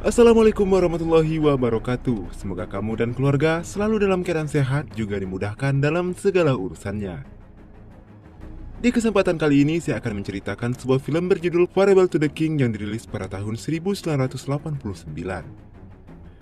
Assalamualaikum warahmatullahi wabarakatuh. Semoga kamu dan keluarga selalu dalam keadaan sehat, juga dimudahkan dalam segala urusannya. Di kesempatan kali ini saya akan menceritakan sebuah film berjudul Farewell to the King yang dirilis pada tahun 1989.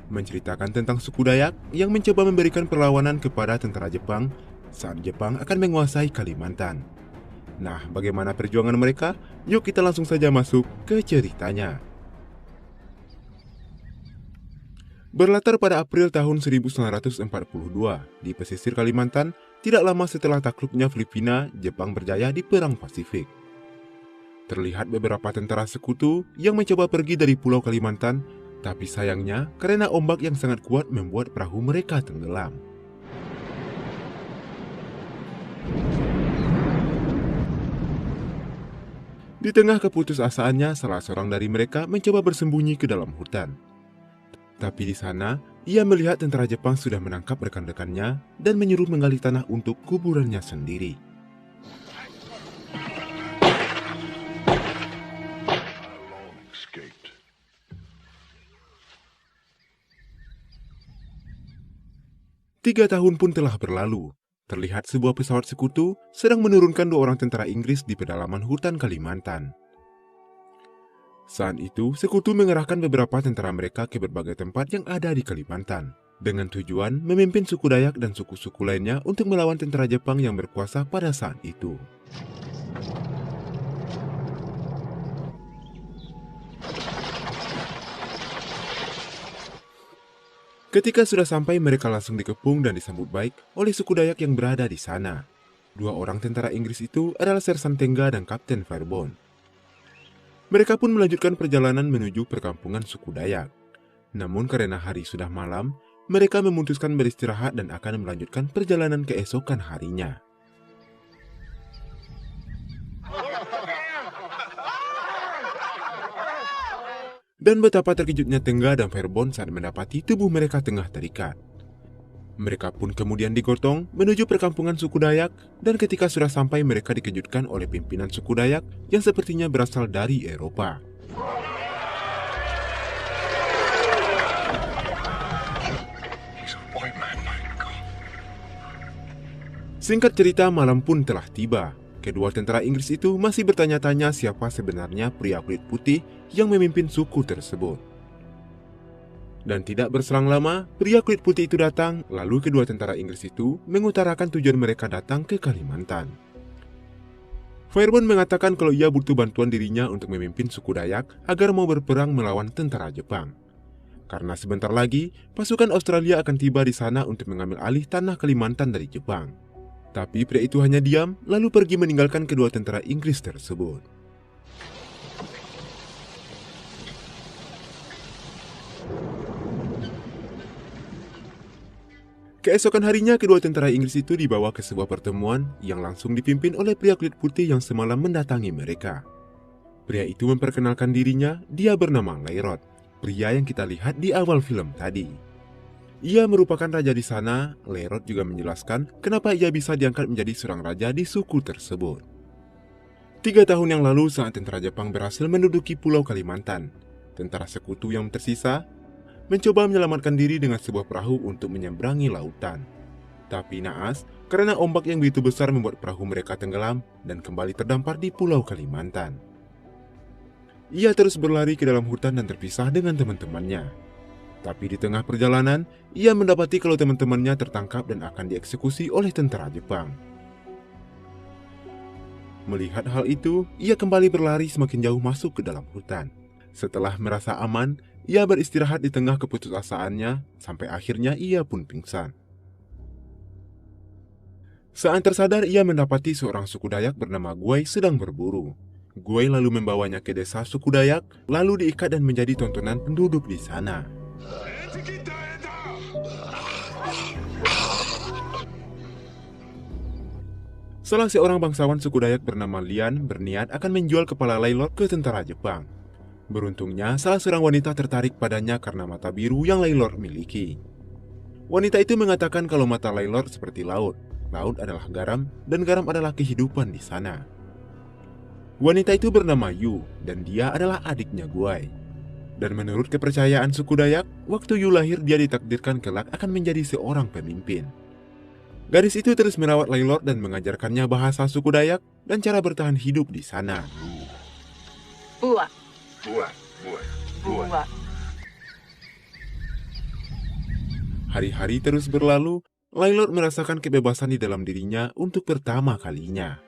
Menceritakan tentang suku Dayak yang mencoba memberikan perlawanan kepada tentara Jepang saat Jepang akan menguasai Kalimantan. Nah, bagaimana perjuangan mereka? Yuk kita langsung saja masuk ke ceritanya. Berlatar pada April tahun 1942 di pesisir Kalimantan, tidak lama setelah takluknya Filipina, Jepang berjaya di Perang Pasifik. Terlihat beberapa tentara sekutu yang mencoba pergi dari Pulau Kalimantan, tapi sayangnya karena ombak yang sangat kuat membuat perahu mereka tenggelam. Di tengah keputusasaannya, salah seorang dari mereka mencoba bersembunyi ke dalam hutan. Tapi di sana, ia melihat tentara Jepang sudah menangkap rekan-rekannya dan menyuruh menggali tanah untuk kuburannya sendiri. Tiga tahun pun telah berlalu. Terlihat sebuah pesawat sekutu sedang menurunkan 2 orang tentara Inggris di pedalaman hutan Kalimantan. Saat itu, sekutu mengerahkan beberapa tentara mereka ke berbagai tempat yang ada di Kalimantan, dengan tujuan memimpin suku Dayak dan suku-suku lainnya untuk melawan tentara Jepang yang berkuasa pada saat itu. Ketika sudah sampai, mereka langsung dikepung dan disambut baik oleh suku Dayak yang berada di sana. 2 orang tentara Inggris itu adalah Sersan Tengga dan Kapten Fairbairn. Mereka pun melanjutkan perjalanan menuju perkampungan suku Dayak. Namun karena hari sudah malam, mereka memutuskan beristirahat dan akan melanjutkan perjalanan keesokan harinya. Dan betapa terkejutnya Tengga dan Fairbairn saat mendapati tubuh mereka tengah terikat. Mereka pun kemudian digotong menuju perkampungan suku Dayak, dan ketika sudah sampai mereka dikejutkan oleh pimpinan suku Dayak yang sepertinya berasal dari Eropa. Singkat cerita, malam pun telah tiba. Kedua tentara Inggris itu masih bertanya-tanya siapa sebenarnya pria kulit putih yang memimpin suku tersebut. Dan tidak berselang lama, pria kulit putih itu datang, lalu kedua tentara Inggris itu mengutarakan tujuan mereka datang ke Kalimantan. Fairbairn mengatakan kalau ia butuh bantuan dirinya untuk memimpin suku Dayak agar mau berperang melawan tentara Jepang. Karena sebentar lagi, pasukan Australia akan tiba di sana untuk mengambil alih tanah Kalimantan dari Jepang. Tapi pria itu hanya diam, lalu pergi meninggalkan kedua tentara Inggris tersebut. Keesokan harinya, kedua tentara Inggris itu dibawa ke sebuah pertemuan yang langsung dipimpin oleh pria kulit putih yang semalam mendatangi mereka. Pria itu memperkenalkan dirinya, dia bernama Lairot, pria yang kita lihat di awal film tadi. Ia merupakan raja di sana. Lairot juga menjelaskan kenapa ia bisa diangkat menjadi seorang raja di suku tersebut. 3 tahun yang lalu, saat tentara Jepang berhasil menduduki Pulau Kalimantan, tentara sekutu yang tersisa mencoba menyelamatkan diri dengan sebuah perahu untuk menyeberangi lautan. Tapi naas, karena ombak yang begitu besar membuat perahu mereka tenggelam dan kembali terdampar di Pulau Kalimantan. Ia terus berlari ke dalam hutan dan terpisah dengan teman-temannya. Tapi di tengah perjalanan, ia mendapati kalau teman-temannya tertangkap dan akan dieksekusi oleh tentara Jepang. Melihat hal itu, ia kembali berlari semakin jauh masuk ke dalam hutan. Setelah merasa aman, ia beristirahat di tengah keputusasaannya, sampai akhirnya ia pun pingsan. Saat tersadar, ia mendapati seorang suku Dayak bernama Guai sedang berburu. Guai lalu membawanya ke desa suku Dayak, lalu diikat dan menjadi tontonan penduduk di sana. Salah seorang bangsawan suku Dayak bernama Lian berniat akan menjual kepala Lailor ke tentara Jepang. Beruntungnya, salah seorang wanita tertarik padanya karena mata biru yang Lailor miliki. Wanita itu mengatakan kalau mata Lailor seperti laut. Laut adalah garam, dan garam adalah kehidupan di sana. Wanita itu bernama Yu, dan dia adalah adiknya Guai. Dan menurut kepercayaan suku Dayak, waktu Yu lahir dia ditakdirkan kelak akan menjadi seorang pemimpin. Gadis itu terus merawat Laylord dan mengajarkannya bahasa suku Dayak dan cara bertahan hidup di sana. Buat. Hari-hari terus berlalu, Laylord merasakan kebebasan di dalam dirinya untuk pertama kalinya.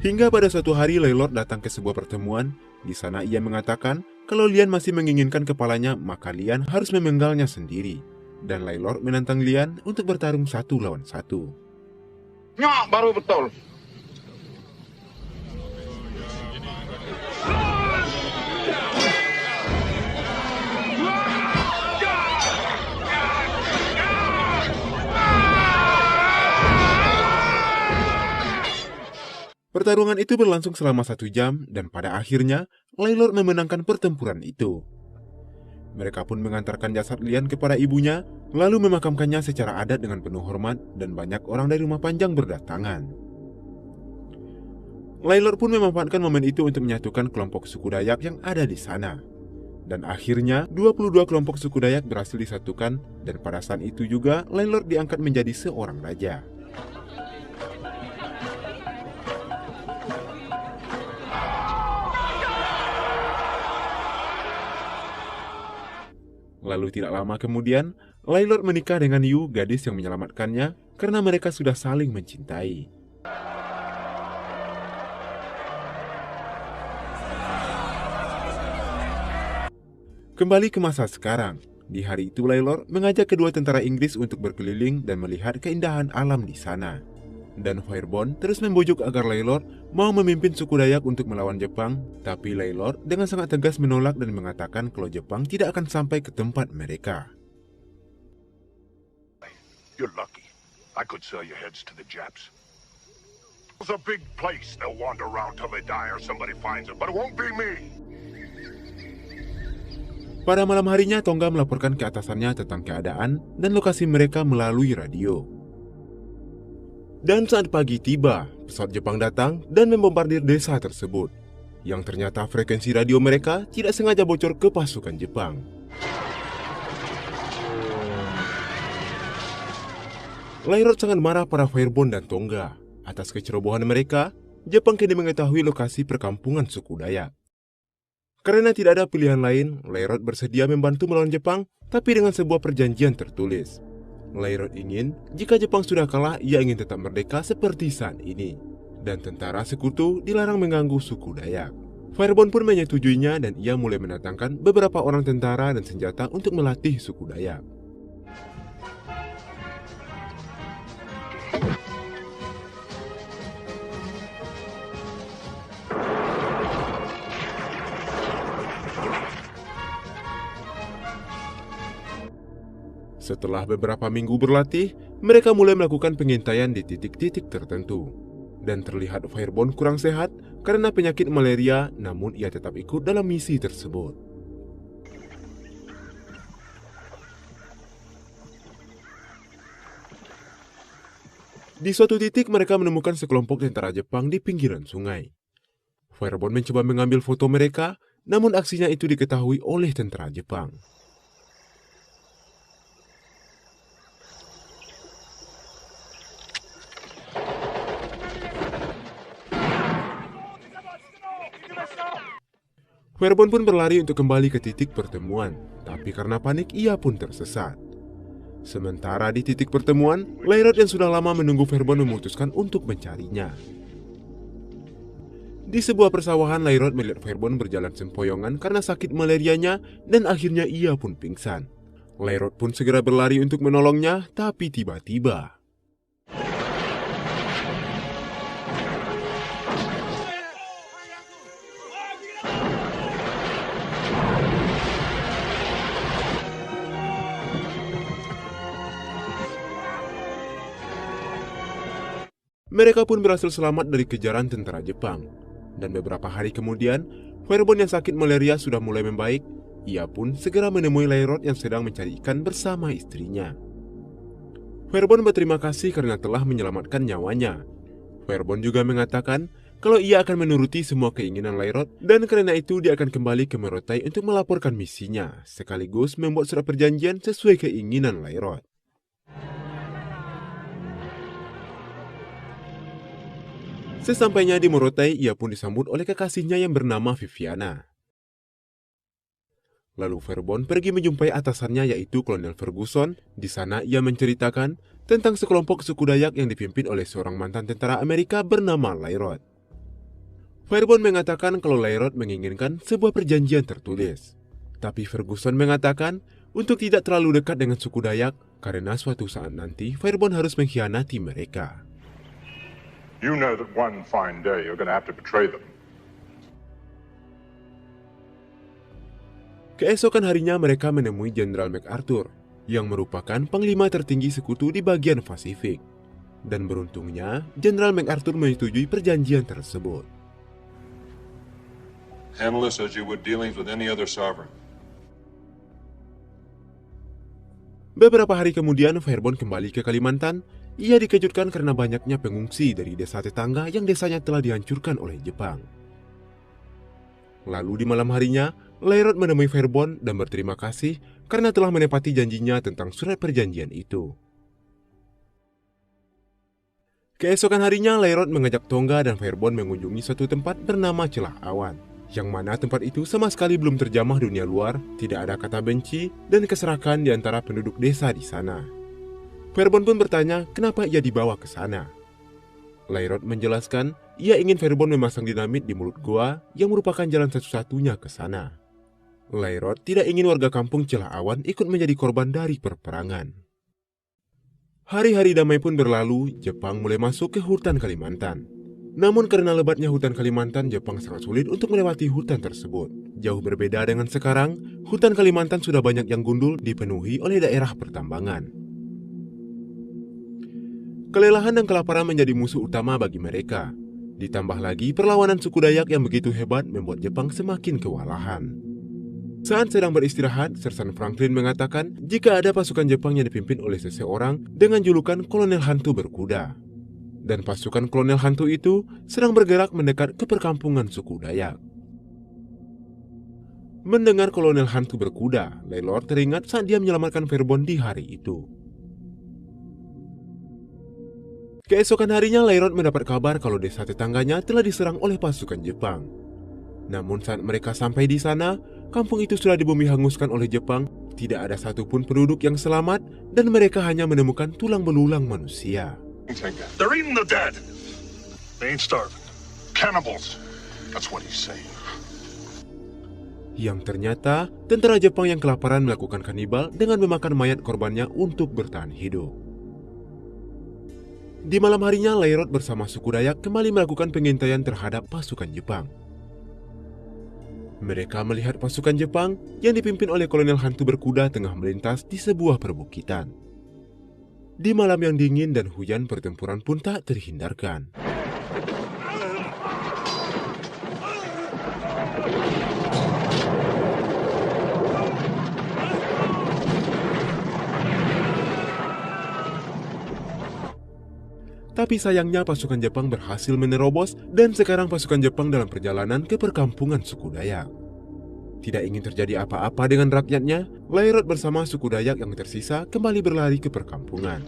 Hingga pada suatu hari Laylord datang ke sebuah pertemuan. Di sana ia mengatakan kalau Lian masih menginginkan kepalanya, maka Lian harus memenggalnya sendiri. Dan Laylord menantang Lian untuk bertarung 1 lawan 1. Nyak, baru betul. Pertarungan itu berlangsung selama 1 jam dan pada akhirnya Laylord memenangkan pertempuran itu. Mereka pun mengantarkan jasad Lian kepada ibunya, lalu memakamkannya secara adat dengan penuh hormat dan banyak orang dari rumah panjang berdatangan. Laylord pun memanfaatkan momen itu untuk menyatukan kelompok suku Dayak yang ada di sana. Dan akhirnya 22 kelompok suku Dayak berhasil disatukan dan pada saat itu juga Laylord diangkat menjadi seorang raja. Lalu tidak lama kemudian, Laylord menikah dengan Yu, gadis yang menyelamatkannya, karena mereka sudah saling mencintai. Kembali ke masa sekarang, di hari itu Laylord mengajak kedua tentara Inggris untuk berkeliling dan melihat keindahan alam di sana. Dan Firebond terus membujuk agar Laylord mau memimpin suku Dayak untuk melawan Jepang, tapi Laylord dengan sangat tegas menolak dan mengatakan kalau Jepang tidak akan sampai ke tempat mereka. You're lucky. I could sell your heads to the Japs. It's a big place. They'll wander around till they die or somebody finds them, but it won't be me. Pada malam harinya, Tongga melaporkan ke atasannya tentang keadaan dan lokasi mereka melalui radio. Dan saat pagi tiba, pesawat Jepang datang dan membombardir desa tersebut, yang ternyata frekuensi radio mereka tidak sengaja bocor ke pasukan Jepang. Laylord sangat marah pada Firebond dan Tongga. Atas kecerobohan mereka, Jepang kini mengetahui lokasi perkampungan suku Dayak. Karena tidak ada pilihan lain, Laylord bersedia membantu melawan Jepang, tapi dengan sebuah perjanjian tertulis. Laylord ingin, jika Jepang sudah kalah, ia ingin tetap merdeka seperti saat ini. Dan tentara sekutu dilarang mengganggu suku Dayak. Firebond pun menyetujuinya dan ia mulai mendatangkan beberapa orang tentara dan senjata untuk melatih suku Dayak. Setelah beberapa minggu berlatih, mereka mulai melakukan pengintaian di titik-titik tertentu. Dan terlihat Firebond kurang sehat karena penyakit malaria, namun ia tetap ikut dalam misi tersebut. Di suatu titik mereka menemukan sekelompok tentara Jepang di pinggiran sungai. Firebond mencoba mengambil foto mereka, namun aksinya itu diketahui oleh tentara Jepang. Firebond pun berlari untuk kembali ke titik pertemuan, tapi karena panik ia pun tersesat. Sementara di titik pertemuan, Laylord yang sudah lama menunggu Firebond memutuskan untuk mencarinya. Di sebuah persawahan, Laylord melihat Firebond berjalan sempoyongan karena sakit malarianya dan akhirnya ia pun pingsan. Laylord pun segera berlari untuk menolongnya, tapi tiba-tiba mereka pun berhasil selamat dari kejaran tentara Jepang. Dan beberapa hari kemudian, Firebond yang sakit malaria sudah mulai membaik. Ia pun segera menemui Laylord yang sedang mencari ikan bersama istrinya. Firebond berterima kasih karena telah menyelamatkan nyawanya. Firebond juga mengatakan kalau ia akan menuruti semua keinginan Lairot, dan karena itu dia akan kembali ke Merotai untuk melaporkan misinya, sekaligus membuat surat perjanjian sesuai keinginan Lairot. Sesampainya di Merotai, ia pun disambut oleh kekasihnya yang bernama Viviana. Lalu Verbon pergi menjumpai atasannya yaitu Kolonel Ferguson. Di sana ia menceritakan tentang sekelompok suku Dayak yang dipimpin oleh seorang mantan tentara Amerika bernama Lairot. Verbon mengatakan kalau Lairot menginginkan sebuah perjanjian tertulis. Tapi Ferguson mengatakan untuk tidak terlalu dekat dengan suku Dayak karena suatu saat nanti Verbon harus mengkhianati mereka. You know that one fine day you're going to have to betray them. Keesokan harinya mereka menemui Jenderal MacArthur, yang merupakan panglima tertinggi sekutu di bagian Pasifik. Dan beruntungnya, Jenderal MacArthur menyetujui perjanjian tersebut. Handle this as you would dealings with any other sovereign. Beberapa hari kemudian, Verbon kembali ke Kalimantan. Ia dikejutkan karena banyaknya pengungsi dari desa tetangga yang desanya telah dihancurkan oleh Jepang. Lalu di malam harinya, Lairot menemui Verbon dan berterima kasih karena telah menepati janjinya tentang surat perjanjian itu. Keesokan harinya, Lairot mengajak Tongga dan Verbon mengunjungi suatu tempat bernama Celah Awan, yang mana tempat itu sama sekali belum terjamah dunia luar, tidak ada kata benci dan keserakahan di antara penduduk desa di sana. Verbon pun bertanya kenapa ia dibawa ke sana. Lairot menjelaskan ia ingin Verbon memasang dinamit di mulut gua yang merupakan jalan satu-satunya ke sana. Lairot tidak ingin warga kampung Celah Awan ikut menjadi korban dari perperangan. Hari-hari damai pun berlalu, Jepang mulai masuk ke hutan Kalimantan. Namun karena lebatnya hutan Kalimantan, Jepang sangat sulit untuk melewati hutan tersebut. Jauh berbeda dengan sekarang, hutan Kalimantan sudah banyak yang gundul dipenuhi oleh daerah pertambangan. Kelelahan dan kelaparan menjadi musuh utama bagi mereka. Ditambah lagi perlawanan suku Dayak yang begitu hebat membuat Jepang semakin kewalahan. Saat sedang beristirahat, Sersan Franklin mengatakan jika ada pasukan Jepang yang dipimpin oleh seseorang dengan julukan Kolonel Hantu Berkuda. Dan pasukan Kolonel Hantu itu sedang bergerak mendekat ke perkampungan suku Dayak. Mendengar Kolonel Hantu Berkuda, Lairot teringat saat dia menyelamatkan Verbon di hari itu. Keesokan harinya, Lairot mendapat kabar kalau desa tetangganya telah diserang oleh pasukan Jepang. Namun saat mereka sampai di sana, kampung itu sudah dibumi hanguskan oleh Jepang, tidak ada satupun penduduk yang selamat, dan mereka hanya menemukan tulang belulang manusia. They're eating the dead. They ain't starving. Cannibals. That's what he's saying. Yang ternyata, tentara Jepang yang kelaparan melakukan kanibal dengan memakan mayat korbannya untuk bertahan hidup. Di malam harinya, Lairot bersama suku Dayak kembali melakukan pengintaian terhadap pasukan Jepang. Mereka melihat pasukan Jepang yang dipimpin oleh Kolonel Hantu Berkuda tengah melintas di sebuah perbukitan. Di malam yang dingin dan hujan, pertempuran pun tak terhindarkan. Tapi sayangnya pasukan Jepang berhasil menerobos dan sekarang pasukan Jepang dalam perjalanan ke perkampungan suku Dayak. Tidak ingin terjadi apa-apa dengan rakyatnya, Lairot bersama suku Dayak yang tersisa kembali berlari ke perkampungan.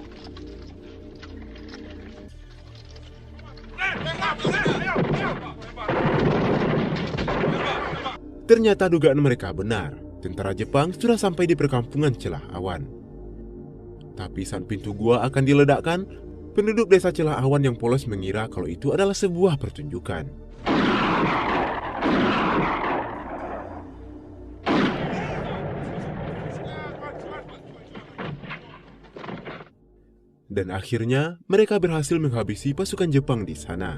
Ternyata dugaan mereka benar, tentara Jepang sudah sampai di perkampungan Celah Awan. Tapi saat pintu gua akan diledakkan, penduduk desa Celah Awan yang polos mengira kalau itu adalah sebuah pertunjukan. Dan akhirnya mereka berhasil menghabisi pasukan Jepang di sana.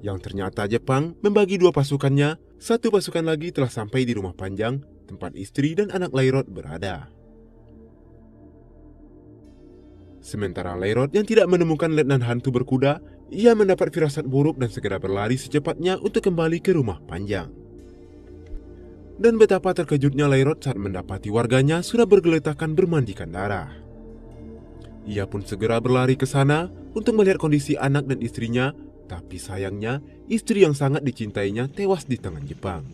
Yang ternyata Jepang membagi dua pasukannya. Satu pasukan lagi telah sampai di rumah Panjang, tempat istri dan anak Lairot berada. Sementara Lairot yang tidak menemukan Letnan Hantu Berkuda, ia mendapat firasat buruk dan segera berlari secepatnya untuk kembali ke rumah Panjang. Dan betapa terkejutnya Lairot saat mendapati warganya sudah bergeletakan bermandikan darah. Ia pun segera berlari ke sana untuk melihat kondisi anak dan istrinya, tapi sayangnya istri yang sangat dicintainya tewas di tangan Jepang.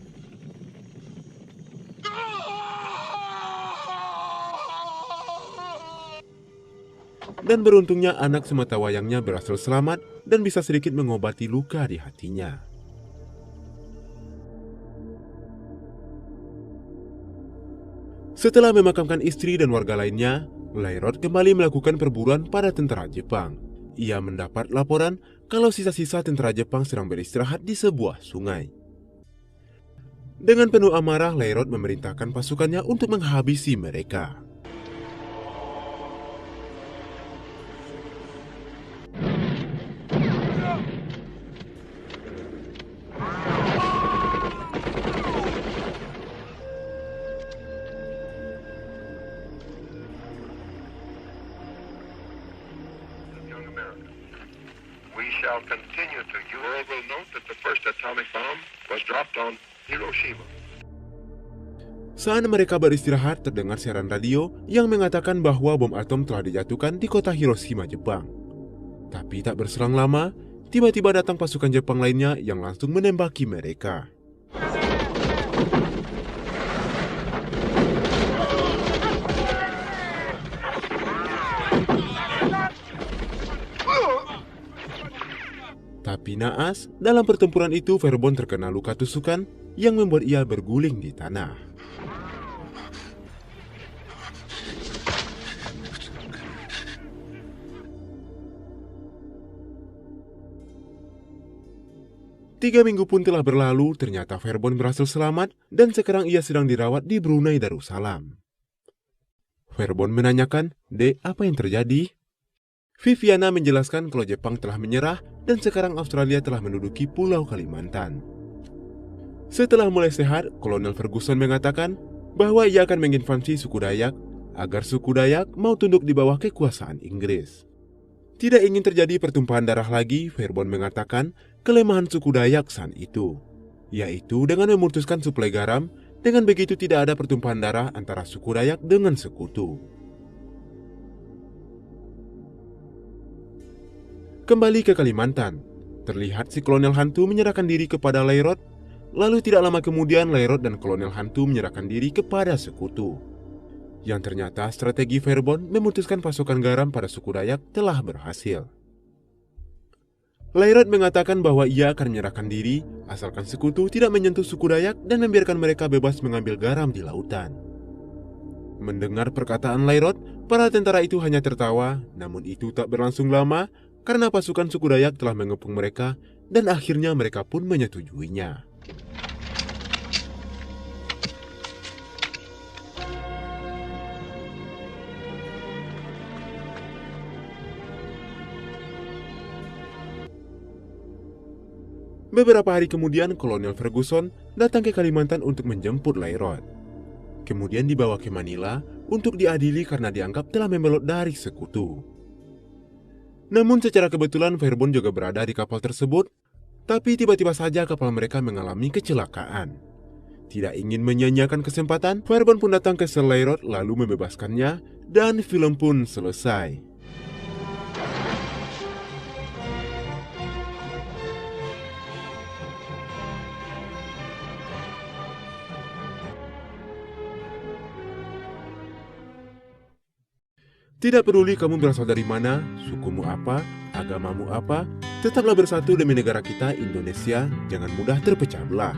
Dan beruntungnya anak sematawayangnya berhasil selamat dan bisa sedikit mengobati luka di hatinya. Setelah memakamkan istri dan warga lainnya, Lairot kembali melakukan perburuan pada tentara Jepang. Ia mendapat laporan kalau sisa-sisa tentara Jepang sedang beristirahat di sebuah sungai. Dengan penuh amarah, Lairot memerintahkan pasukannya untuk menghabisi mereka. We shall continue to use. The world will note that the first atomic bomb was dropped on Hiroshima. Saat mereka beristirahat, terdengar siaran radio yang mengatakan bahwa bom atom telah dijatuhkan di kota Hiroshima, Jepang. Tapi tak berselang lama, tiba-tiba datang pasukan Jepang lainnya yang langsung menembaki mereka. Tapi naas, dalam pertempuran itu Verbon terkena luka tusukan yang membuat ia berguling di tanah. Tiga minggu pun telah berlalu, ternyata Verbon berhasil selamat dan sekarang ia sedang dirawat di Brunei Darussalam. Verbon menanyakan, "Dek, apa yang terjadi?" Viviana menjelaskan kalau Jepang telah menyerah dan sekarang Australia telah menduduki Pulau Kalimantan. Setelah mulai sehat, Kolonel Ferguson mengatakan bahwa ia akan menginvasi suku Dayak agar suku Dayak mau tunduk di bawah kekuasaan Inggris. Tidak ingin terjadi pertumpahan darah lagi, Verbon mengatakan kelemahan suku Dayak saat itu, yaitu dengan memutuskan suplai garam. Dengan begitu tidak ada pertumpahan darah antara suku Dayak dengan sekutu. Kembali ke Kalimantan, terlihat si Kolonel Hantu menyerahkan diri kepada Lairot. Lalu tidak lama kemudian Lairot dan Kolonel Hantu menyerahkan diri kepada sekutu. Yang ternyata strategi Verbon memutuskan pasokan garam pada suku Dayak telah berhasil. Lairot mengatakan bahwa ia akan menyerahkan diri asalkan sekutu tidak menyentuh suku Dayak dan membiarkan mereka bebas mengambil garam di lautan. Mendengar perkataan Lairot, para tentara itu hanya tertawa, namun itu tak berlangsung lama karena pasukan suku Dayak telah mengepung mereka dan akhirnya mereka pun menyetujuinya. Beberapa hari kemudian, Kolonel Ferguson datang ke Kalimantan untuk menjemput Lairot. Kemudian dibawa ke Manila untuk diadili karena dianggap telah membelot dari sekutu. Namun secara kebetulan Verbon juga berada di kapal tersebut, tapi tiba-tiba saja kapal mereka mengalami kecelakaan. Tidak ingin menyia-nyiakan kesempatan, Verbon pun datang ke sel Lairot lalu membebaskannya dan film pun selesai. Tidak peduli kamu berasal dari mana, sukumu apa, agamamu apa, tetaplah bersatu demi negara kita, Indonesia, jangan mudah terpecah belah.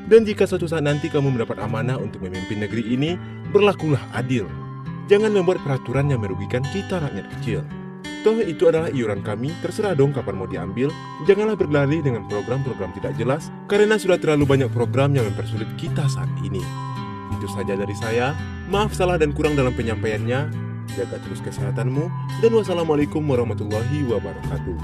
Dan jika suatu saat nanti kamu mendapat amanah untuk memimpin negeri ini, berlakulah adil. Jangan membuat peraturan yang merugikan kita rakyat kecil. Toh itu adalah iuran kami, terserah dong kapan mau diambil. Janganlah berlari dengan program-program tidak jelas, karena sudah terlalu banyak program yang mempersulit kita saat ini. Itu saja dari saya, maaf salah dan kurang dalam penyampaiannya. Jaga terus kesehatanmu, dan wassalamualaikum warahmatullahi wabarakatuh.